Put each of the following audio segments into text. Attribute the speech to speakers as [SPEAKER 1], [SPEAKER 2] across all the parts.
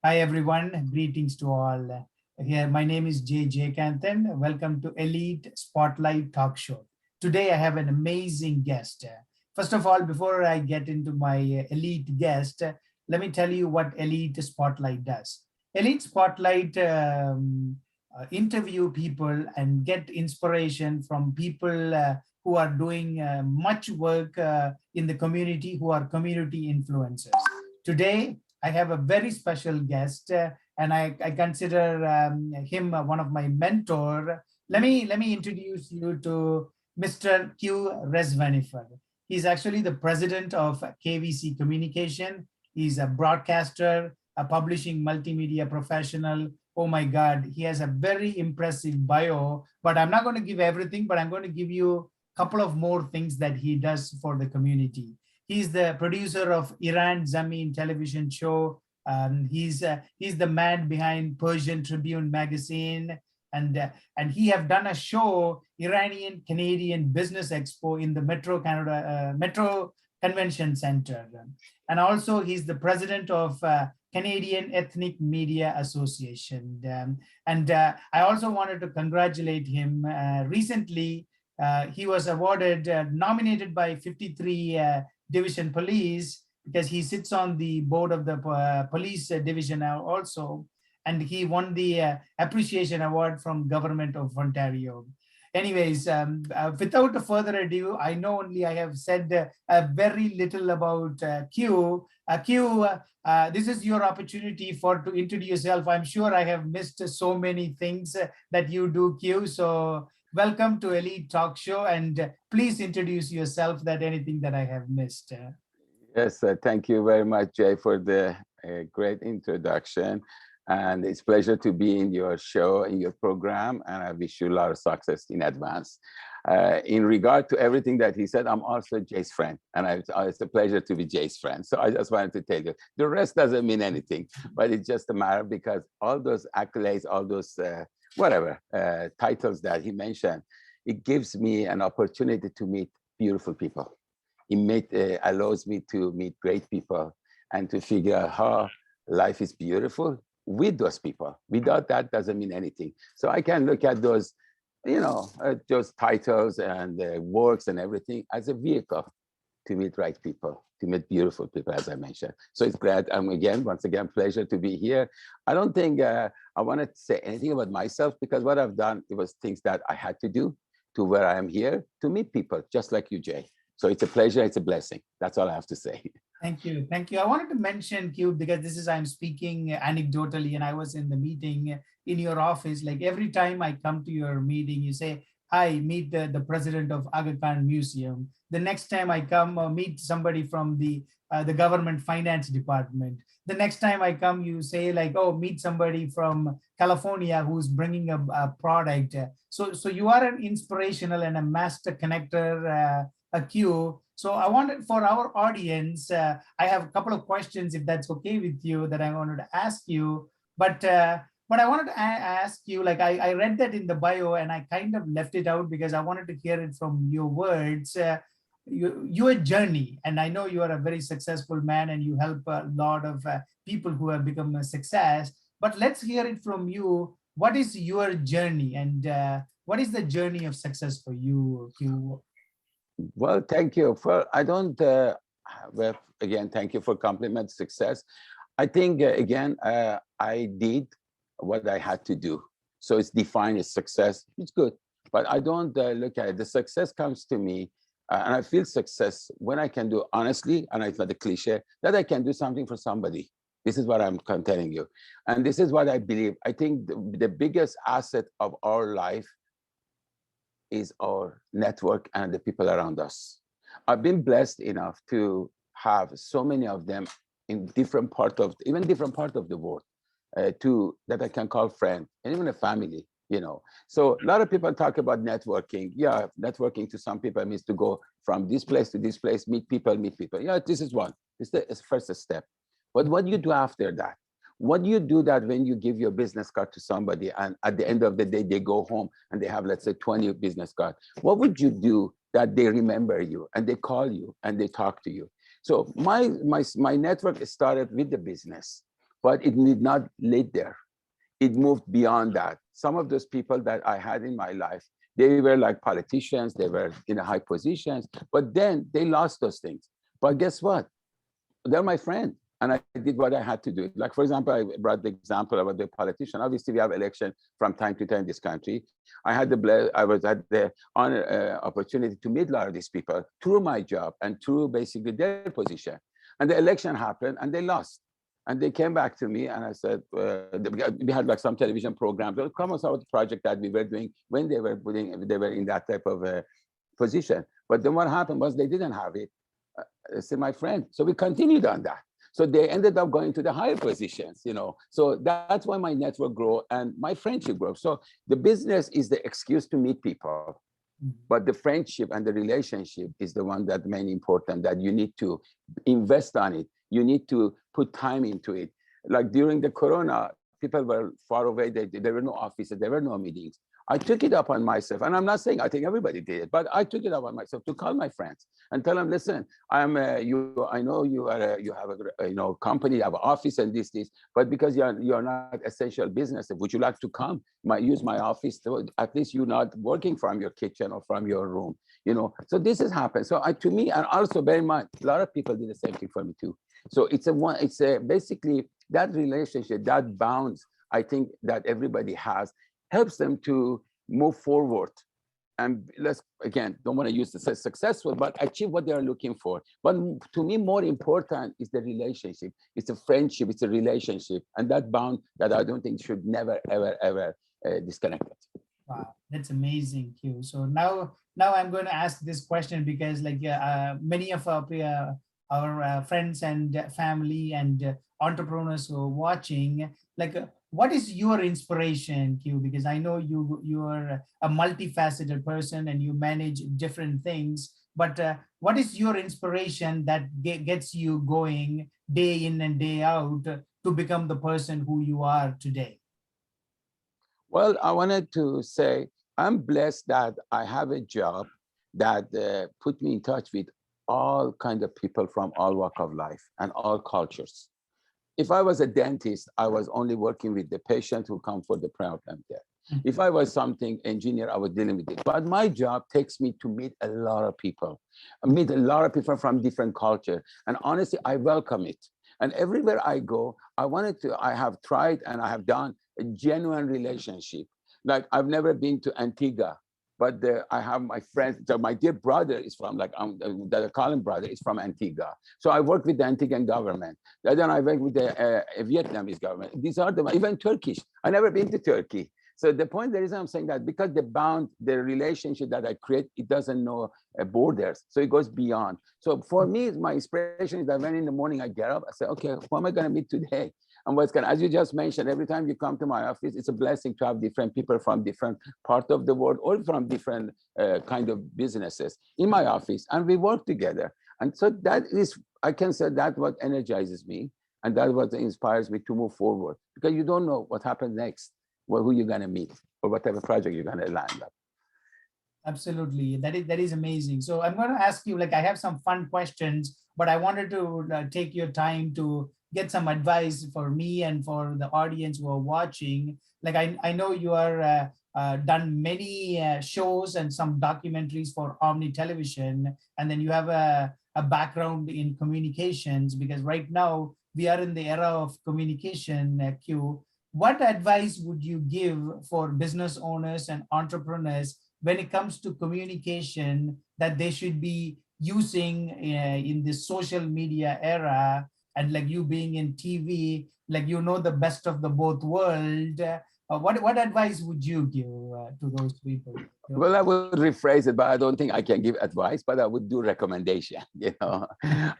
[SPEAKER 1] Hi everyone, greetings to all. Here, my name is Jey Jeyakanthan. Welcome to Elite Spotlight Talk Show. Today I have an amazing guest. First of all, before I get into my elite guest, let me tell you what Elite Spotlight does. Elite Spotlight interview people and get inspiration from people who are doing much work in the community, who are community influencers. Today, I have a very special guest, and I consider him one of my mentor. Let me introduce you to Mr.Kiu Rezvanifar. He's actually the president of KVC Communication. He's a broadcaster, a publishing multimedia professional. Oh my God, he has a very impressive bio, but I'm not going to give everything, but I'm going to give you a couple of more things that he does for the community. He's the producer of Iran ZAMEEN television show. He's the man behind Persian Tribune magazine, and he have done a show, Iranian Canadian Business Expo in the Metro Canada Metro Convention Center, and also he's the president of Canadian Ethnic Media Association. I also wanted to congratulate him. Recently, he was awarded, nominated by 53 Division Police, because he sits on the board of the police division now also, and he won the appreciation award from Government of Ontario. Anyways, without further ado, I know only I have said very little about Q. Q, this is your opportunity to introduce yourself. I'm sure I have missed so many things that you do, Q. So welcome to Elite Talk Show, and please introduce yourself, that anything that I have missed.
[SPEAKER 2] Yes, thank you very much, Jay, for the great introduction. And it's a pleasure to be in your show, in your program, and I wish you a lot of success in advance. In regard to everything that he said, I'm also Jay's friend, and it's a pleasure to be Jay's friend. So I just wanted to tell you, the rest doesn't mean anything, but it's just a matter because all those accolades, all those titles that he mentioned, it gives me an opportunity to meet beautiful people. It allows me to meet great people and to figure out how life is beautiful with those people. Without that, doesn't mean anything. So I can look at those, those titles and works and everything as a vehicle to meet right people, to meet beautiful people, as I mentioned. So it's glad, once again, pleasure to be here. I don't think I want to say anything about myself, because what I've done, it was things that I had to do to where I am here, to meet people just like you, Jay. So it's a pleasure, it's a blessing. That's all I have to say.
[SPEAKER 1] Thank you. Thank you. I wanted to mention, Q, because I'm speaking anecdotally, and I was in the meeting in your office. Like every time I come to your meeting, you say, hi, meet the president of Aga Khan Museum. The next time I come, meet somebody from the government finance department. The next time I come, you say like, oh, meet somebody from California who's bringing a product. So you are an inspirational and a master connector, a Q. So I wanted, for our audience, I have a couple of questions, if that's okay with you, that I wanted to ask you. But I wanted to ask you, like I read that in the bio and I kind of left it out because I wanted to hear it from your words. Your journey, and I know you are a very successful man and you help a lot of people who have become a success. But let's hear it from you. What is your journey, and what is the journey of success for you, Q?
[SPEAKER 2] Well, thank you. I don't, well, again, thank you for compliment success. I think, I did what I had to do. So it's defined as success. It's good, but I don't look at it. The success comes to me, and I feel success when I can do honestly, and it's not a cliche, that I can do something for somebody. This is what I'm telling you. And this is what I believe. I think the biggest asset of our life is our network and the people around us. I've been blessed enough to have so many of them in different part of the world, that I can call friend, and even a family, So a lot of people talk about networking. Yeah, networking to some people means to go from this place to this place, meet people. Yeah, this is one. It's the first step. But what do you do after that? What do you do that when you give your business card to somebody and at the end of the day, they go home and they have, let's say, 20 business cards? What would you do that they remember you and they call you and they talk to you? So my network started with the business. but it did not lead there. It moved beyond that. Some of those people that I had in my life, they were like politicians, they were in high positions, but then they lost those things. But guess what? They're my friend. And I did what I had to do. Like, for example, I brought the example about the politician. Obviously, we have election from time to time in this country. I had the honor, opportunity to meet a lot of these people through my job and through basically their position. And the election happened and they lost. And they came back to me and I said, we had like some television programs. They'll come us out with the project that we were doing when they were in that type of position. But then what happened was they didn't have it. I said, my friend. So we continued on that. So they ended up going to the higher positions, you know. So that's why my network grew and my friendship grew. So the business is the excuse to meet people, but the friendship and the relationship is the one that's main important, that you need to invest on it. You need to put time into it. Like during the Corona, people were far away. There were no offices, there were no meetings. I took it upon myself, and I'm not saying I think everybody did it, but I took it upon myself to call my friends and tell them, listen, I know you have a company, you have an office and this, but because you're not essential business, would you like to come? Use my office, at least you're not working from your kitchen or from your room, you know. So this has happened. So to me, and also bear in mind, a lot of people did the same thing for me too. So it's basically that relationship, that bounds, I think that everybody has, helps them to move forward. And let's, again, don't want to use the successful, but achieve what they are looking for. But to me, more important is the relationship. It's a friendship, it's a relationship. And that bond that I don't think should never, ever, ever disconnect it.
[SPEAKER 1] Wow, that's amazing, Q. So now I'm going to ask this question because like many of our friends and family and entrepreneurs who are watching, like what is your inspiration, Q? Because I know you are a multifaceted person and you manage different things, but what is your inspiration that gets you going day in and day out to become the person who you are today?
[SPEAKER 2] Well, I wanted to say I'm blessed that I have a job that put me in touch with all kinds of people from all walks of life and all cultures. If I was a dentist, I was only working with the patient who come for the preoperative care. If I was something engineer, I was dealing with it. But my job takes me to meet a lot of people. I meet a lot of people from different cultures. And honestly, I welcome it. And everywhere I go, I have tried and I have done a genuine relationship. Like I've never been to Antigua, but I have my friends. So my dear brother is from the Colin brother is from Antigua. So I work with the Antiguan government. Then I work with the Vietnamese government. These are even Turkish. I never been to Turkey. So the point, the reason I'm saying that, because the relationship that I create, it doesn't know borders. So it goes beyond. So for me, my inspiration is that when in the morning I get up, I say, okay, who am I going to meet today? And as you just mentioned, every time you come to my office, it's a blessing to have different people from different parts of the world or from different kind of businesses in my office, and we work together. And so that is, I can say that what energizes me, and that what inspires me to move forward, because you don't know what happens next, or who you're going to meet, or whatever project you're going to land up.
[SPEAKER 1] Absolutely, that is amazing. So I'm going to ask you, like I have some fun questions, but I wanted to take your time to get some advice for me and for the audience who are watching. Like I know you are done many shows and some documentaries for Omni Television, and then you have a background in communications, because right now we are in the era of communication, Q. What advice would you give for business owners and entrepreneurs when it comes to communication that they should be using in this social media era? And like you being in TV, like you know the best of the both world. What advice would you give to those people?
[SPEAKER 2] Well, I would rephrase it, but I don't think I can give advice, but I would do recommendation. You know,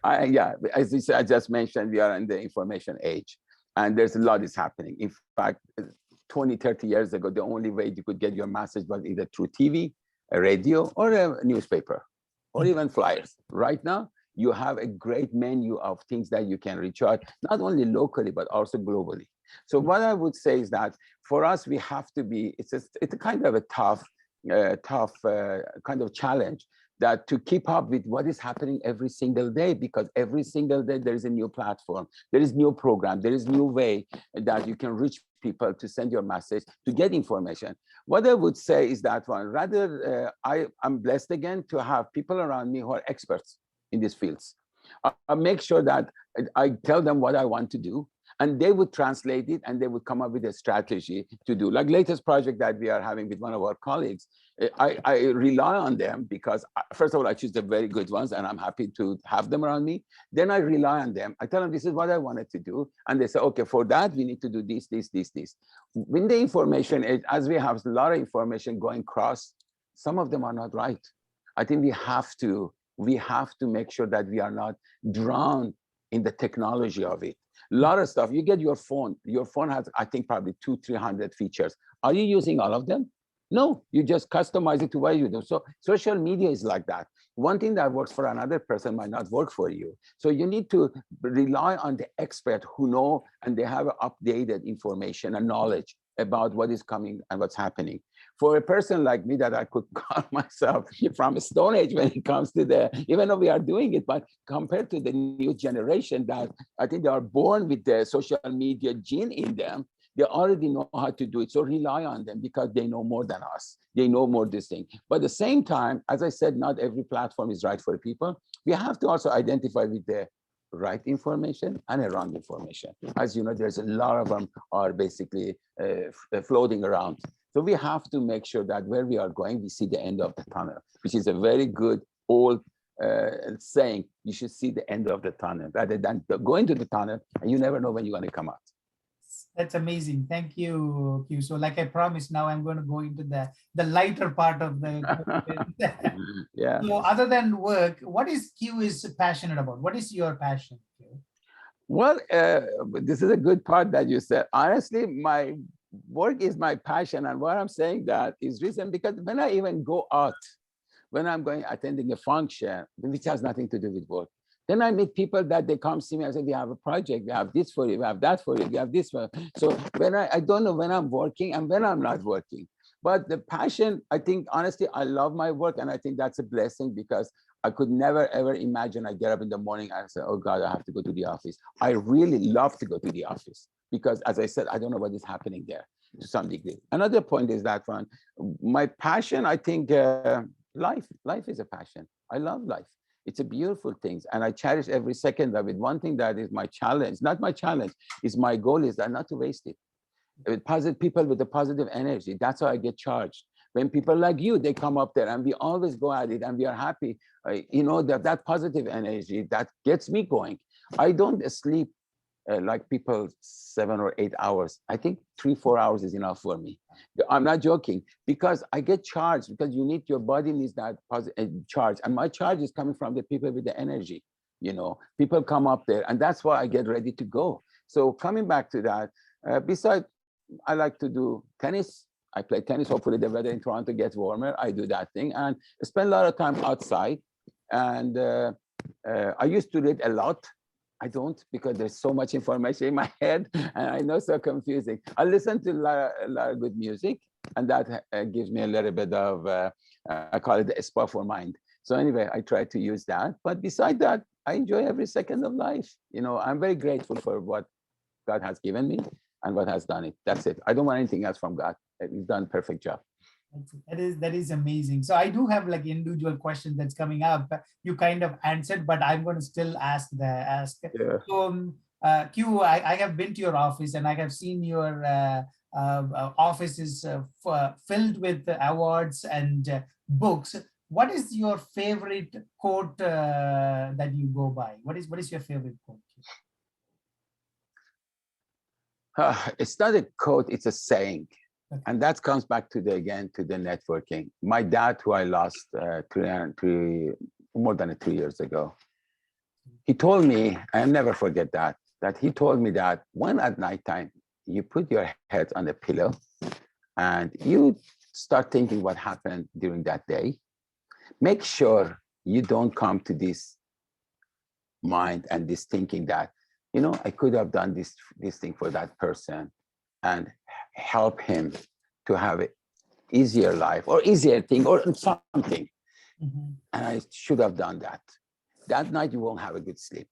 [SPEAKER 2] as you said, I just mentioned, we are in the information age, and there's a lot is happening. In fact, 20, 30 years ago, the only way you could get your message was either through TV, a radio, or a newspaper, or even flyers. Right now, you have a great menu of things that you can reach out, not only locally, but also globally. So what I would say is that for us, we have to be, it's a kind of a tough kind of challenge that to keep up with what is happening every single day, because every single day there is a new platform, there is new program, there is new way that you can reach people to send your message, to get information. What I would say is that one, rather, I'm blessed again to have people around me who are experts in these fields. I make sure that I tell them what I want to do, and they would translate it and they would come up with a strategy to do. Like latest project that we are having with one of our colleagues, I rely on them because first of all, I choose the very good ones and I'm happy to have them around me. Then I rely on them. I tell them this is what I wanted to do. And they say, okay, for that, we need to do this, this, this, this. When the information, as we have a lot of information going across, some of them are not right. I think we have to make sure that we are not drowned in the technology of it. A lot of stuff, you get your phone has, I think, probably 200-300 features. Are you using all of them? No, you just customize it to what you do. So social media is like that. One thing that works for another person might not work for you. So you need to rely on the expert who know, and they have updated information and knowledge about what is coming and what's happening. For a person like me, that I could call myself from a Stone Age when it comes to even though we are doing it, but compared to the new generation that I think they are born with the social media gene in them, they already know how to do it. So rely on them because they know more than us. They know more this thing. But at the same time, as I said, not every platform is right for people. We have to also identify with the right information and a wrong information. As you know, there's a lot of them are basically floating around. So we have to make sure that where we are going, we see the end of the tunnel, which is a very good old saying. You should see the end of the tunnel rather than going to the tunnel and you never know when you're going to come out.
[SPEAKER 1] That's amazing. Thank you, Q. So like I promised, now I'm going to go into the lighter part of the
[SPEAKER 2] yeah.
[SPEAKER 1] So other than work, what is Q is passionate about? What is your passion, Q?
[SPEAKER 2] Well, this is a good part that you said. Honestly, my work is my passion. And what I'm saying that is reason because when I even go out, when I'm attending a function, which has nothing to do with work, then I meet people that they come see me and say, we have a project, we have this for you, we have that for you, we have this for you. So when I don't know when I'm working and when I'm not working. But the passion, I think, honestly, I love my work. And I think that's a blessing because I could never, ever imagine I get up in the morning and say, oh God, I have to go to the office. I really love to go to the office because, as I said, I don't know what is happening there to some degree. Another point is that one, my passion, I think life is a passion. I love life. It's a beautiful thing. And I cherish every second of it. One thing that is my challenge, not my challenge, is my goal is that not to waste it. With positive people with a positive energy, that's how I get charged. When people like you, they come up there and we always go at it and we are happy, you know, that positive energy that gets me going. I don't sleep like people 7 or 8 hours. I think 3-4 hours is enough for me. I'm not joking because I get charged because your body needs that positive charge. And my charge is coming from the people with the energy, you know, people come up there and that's why I get ready to go. So coming back to that, besides, I like to do tennis. I play tennis. Hopefully the weather in Toronto gets warmer. I do that thing and spend a lot of time outside. And I used to read a lot. I don't because there's so much information in my head and I know it's so confusing. I listen to a lot of good music and that gives me a little bit of, I call it the Expo for mind. So anyway, I try to use that. But beside that, I enjoy every second of life. You know, I'm very grateful for what God has given me and what has done it. That's it. I don't want anything else from God. He's done a perfect job.
[SPEAKER 1] That is amazing. So I do have like individual questions that's coming up. You kind of answered, but I'm going to still ask.
[SPEAKER 2] Yeah.
[SPEAKER 1] So Q, I have been to your office and I have seen your office is filled with awards and books. What is your favorite quote that you go by? What is your favorite quote?
[SPEAKER 2] It's not a quote, it's a saying. Okay. And that comes back to the networking. My dad, who I lost more than 3 years ago, he told me, I'll never forget that he told me that when at nighttime, you put your head on the pillow and you start thinking what happened during that day, make sure you don't come to this mind and this thinking that, you know, I could have done this thing for that person and help him to have an easier life or easier thing or something. And I should have done that. That night, you won't have a good sleep.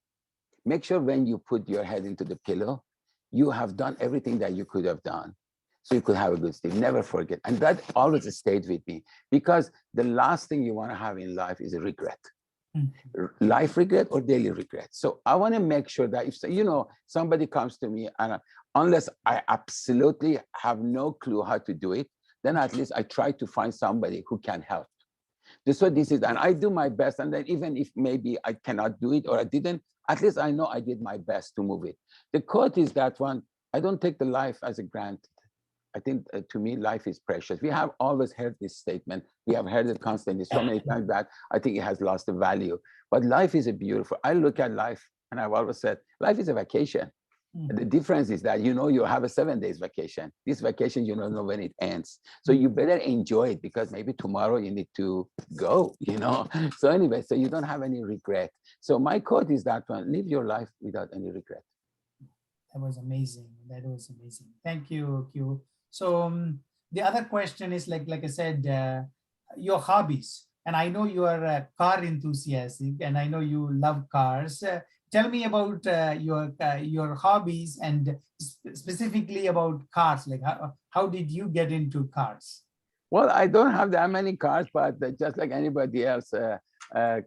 [SPEAKER 2] Make sure when you put your head into the pillow, you have done everything that you could have done so you could have a good sleep. Never forget. And that always stayed with me, because the last thing you want to have in life is a regret. Life regret or daily regret. So I want to make sure that if somebody comes to me, and unless I absolutely have no clue how to do it, then at least I try to find somebody who can help. So this is, and I do my best. And then even if maybe I cannot do it or I didn't, at least I know I did my best to move it. The quote is that one: I don't take the life as a granted. I think to me, life is precious. We have always heard this statement. We have heard it constantly so many times that I think it has lost the value. But life is a beautiful. I look at life, and I've always said, life is a vacation. The difference is that, you have a 7 days vacation. This vacation, you don't know when it ends. So you better enjoy it, because maybe tomorrow you need to go, So anyway, so you don't have any regret. So my quote is that one: live your life without any regret.
[SPEAKER 1] That was amazing. That was amazing. Thank you, Q. So the other question is, like I said, your hobbies. And I know you are a car enthusiast, and I know you love cars. Tell me about your hobbies, and specifically about cars. Like how did you get into cars?
[SPEAKER 2] Well, I don't have that many cars, but just like anybody else, I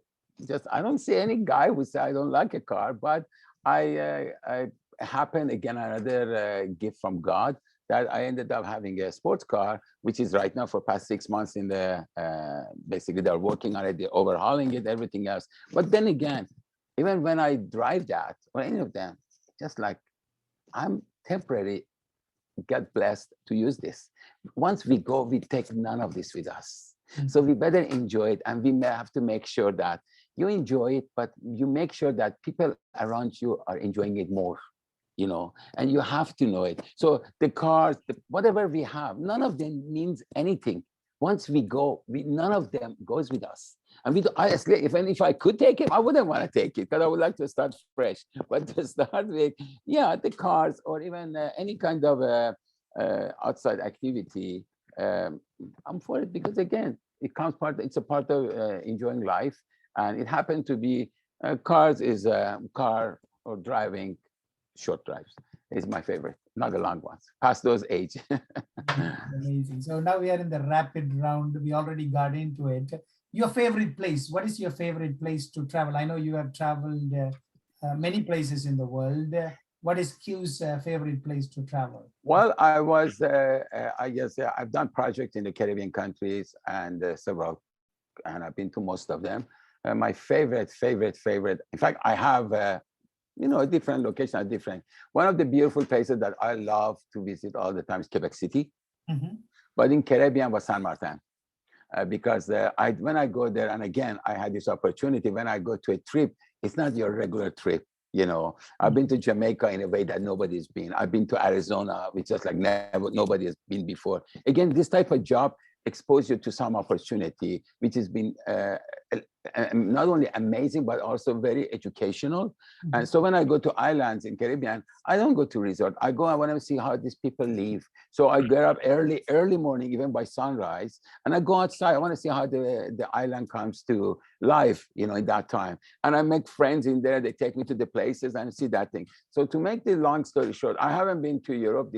[SPEAKER 2] don't see any guy who say I don't like a car. But I happened, again, another gift from God, that I ended up having a sports car, which is right now for past 6 months in the, basically they're working on it, they're overhauling it, everything else. But then again, even when I drive that or any of them, just like I'm temporary, get blessed to use this. Once we go, we take none of this with us. So we better enjoy it, and we may have to make sure that you enjoy it, but you make sure that people around you are enjoying it more. And you have to know it. So the cars, whatever we have, none of them means anything. Once we go, none of them goes with us. And if I could take it, I wouldn't want to take it, because I would like to start fresh. But to start with, the cars, or even any kind of outside activity, I'm for it, because again, it's a part of enjoying life. And it happened to be cars is car or driving. Short drives is my favorite, not the long ones, past those age.
[SPEAKER 1] Amazing. So now we are in the rapid round. We already got into it. Your favorite place. What is your favorite place to travel? I know you have traveled many places in the world. What is Q's favorite place to travel?
[SPEAKER 2] Well, I guess I've done projects in the Caribbean countries and several, and I've been to most of them. My favorite, in fact, I have different locations are different. One of the beautiful places that I love to visit all the time is Quebec City. But in Caribbean was San Martin. Because when I go there, and again, I had this opportunity, when I go to a trip, it's not your regular trip. I've been to Jamaica in a way that nobody's been. I've been to Arizona, which just like nobody has been before. Again, this type of job expose you to some opportunity, which has been not only amazing, but also very educational. And so when I go to islands in Caribbean, I don't go to resort. I want to see how these people live. So I get up early morning, even by sunrise, and I go outside. I want to see how the island comes to life, in that time. And I make friends in there. They take me to the places and see that thing. So to make the long story short, I haven't been to Europe.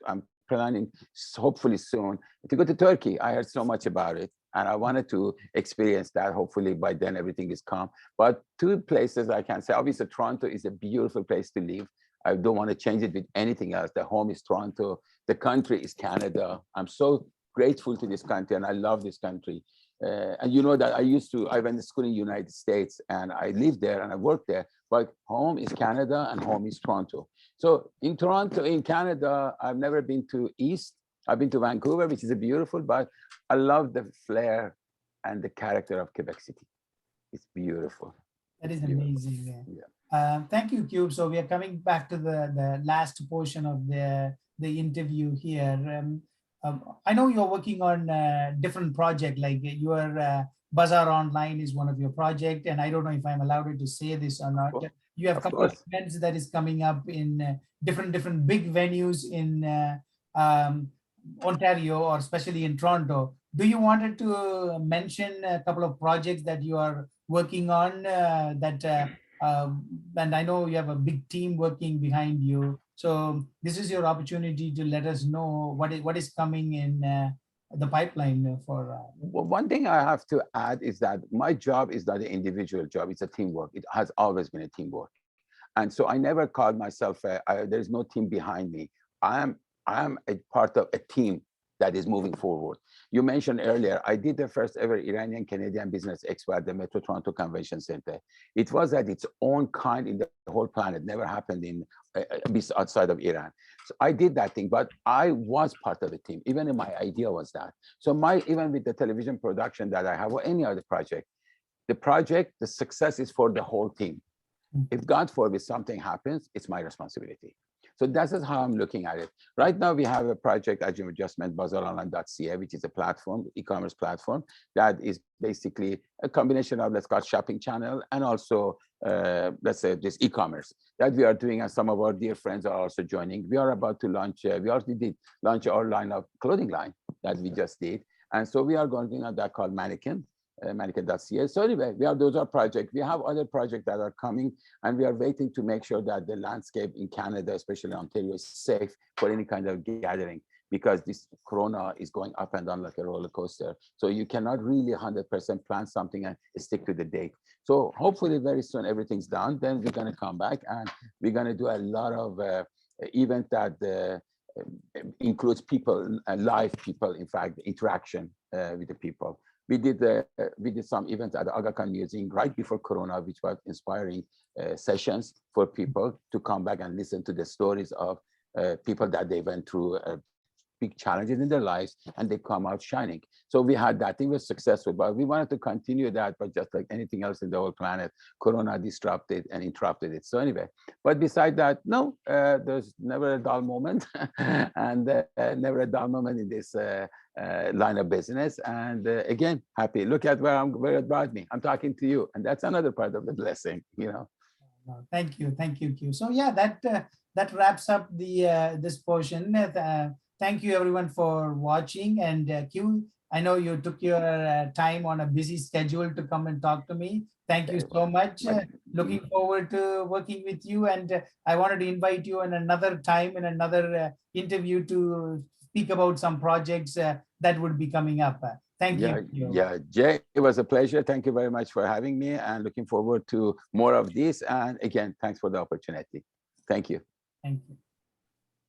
[SPEAKER 2] I'm planning, hopefully soon, to go to Turkey. I heard so much about it, and I wanted to experience that. Hopefully by then everything is calm. But two places I can say, obviously Toronto is a beautiful place to live. I don't want to change it with anything else. The home is Toronto. The country is Canada. I'm so grateful to this country, and I love this country. And you know that I went to school in the United States, and I lived there and I worked there, but home is Canada and home is Toronto. So in Toronto, in Canada, I've never been to East. I've been to Vancouver, which is beautiful, but I love the flair and the character of Quebec City. It's beautiful.
[SPEAKER 1] That is amazing. Thank you, Cube. So we are coming back to the last portion of the interview here. I know you're working on different projects, like your Bazaar Online is one of your projects, and I don't know if I'm allowed to say this or not. You have a couple of events that is coming up in different big venues in Ontario, or especially in Toronto. do you wanted to mention a couple of projects that you are working on and I know you have a big team working behind you. So this is your opportunity to let us know what is coming in the pipeline for.
[SPEAKER 2] Well, one thing I have to add is that my job is not an individual job. It's a teamwork. It has always been a teamwork. And so I never called myself, there's no team behind me. I am a part of a team that is moving forward. You mentioned earlier, I did the first ever Iranian Canadian Business Expo at the Metro Toronto Convention Center. It was at its own kind in the whole planet, never happened in outside of Iran. So I did that thing, but I was part of the team. Even in my idea was that. So even with the television production that I have or any other project, the success is for the whole team. If God forbid something happens, it's my responsibility. So that's how I'm looking at it. Right now, we have a project, as you just mentioned, Bazaronline.Ca, which is a platform, e-commerce platform, that is basically a combination of, let's call it, shopping channel and also, let's say, this e-commerce that we are doing, and some of our dear friends are also joining. We are about to launch, we already did launch our line of clothing line that we just did. And so we are going to do that called Mannequin. Mannequin.ca. So anyway, those are projects. We have other projects that are coming, and we are waiting to make sure that the landscape in Canada, especially Ontario, is safe for any kind of gathering, because this corona is going up and down like a roller coaster. So you cannot really 100% plan something and stick to the date. So hopefully very soon everything's done. Then we're going to come back and we're going to do a lot of events that includes people, live people, in fact, interaction with the people. We did some events at the Aga Khan Museum right before Corona, which was inspiring sessions for people to come back and listen to the stories of people that they went through big challenges in their lives and they come out shining. So we had that. It was successful, but we wanted to continue that, but just like anything else in the whole planet, Corona disrupted and interrupted it. So anyway, but beside that, no, there's never a dull moment and never a dull moment in this line of business. And again, happy. Look at where it brought me. I'm talking to you, and that's another part of the blessing, you know.
[SPEAKER 1] Thank you, Q. So yeah, that wraps up the this portion. Thank you everyone for watching. And Q, I know you took your time on a busy schedule to come and talk to me. Thank you so much. Looking forward to working with you. And I wanted to invite you in another time in another interview to speak about some projects that would be coming up. Thank you.
[SPEAKER 2] Yeah, Jay, it was a pleasure. Thank you very much for having me, and looking forward to more of this. And again, thanks for the opportunity. Thank you.
[SPEAKER 1] Thank you.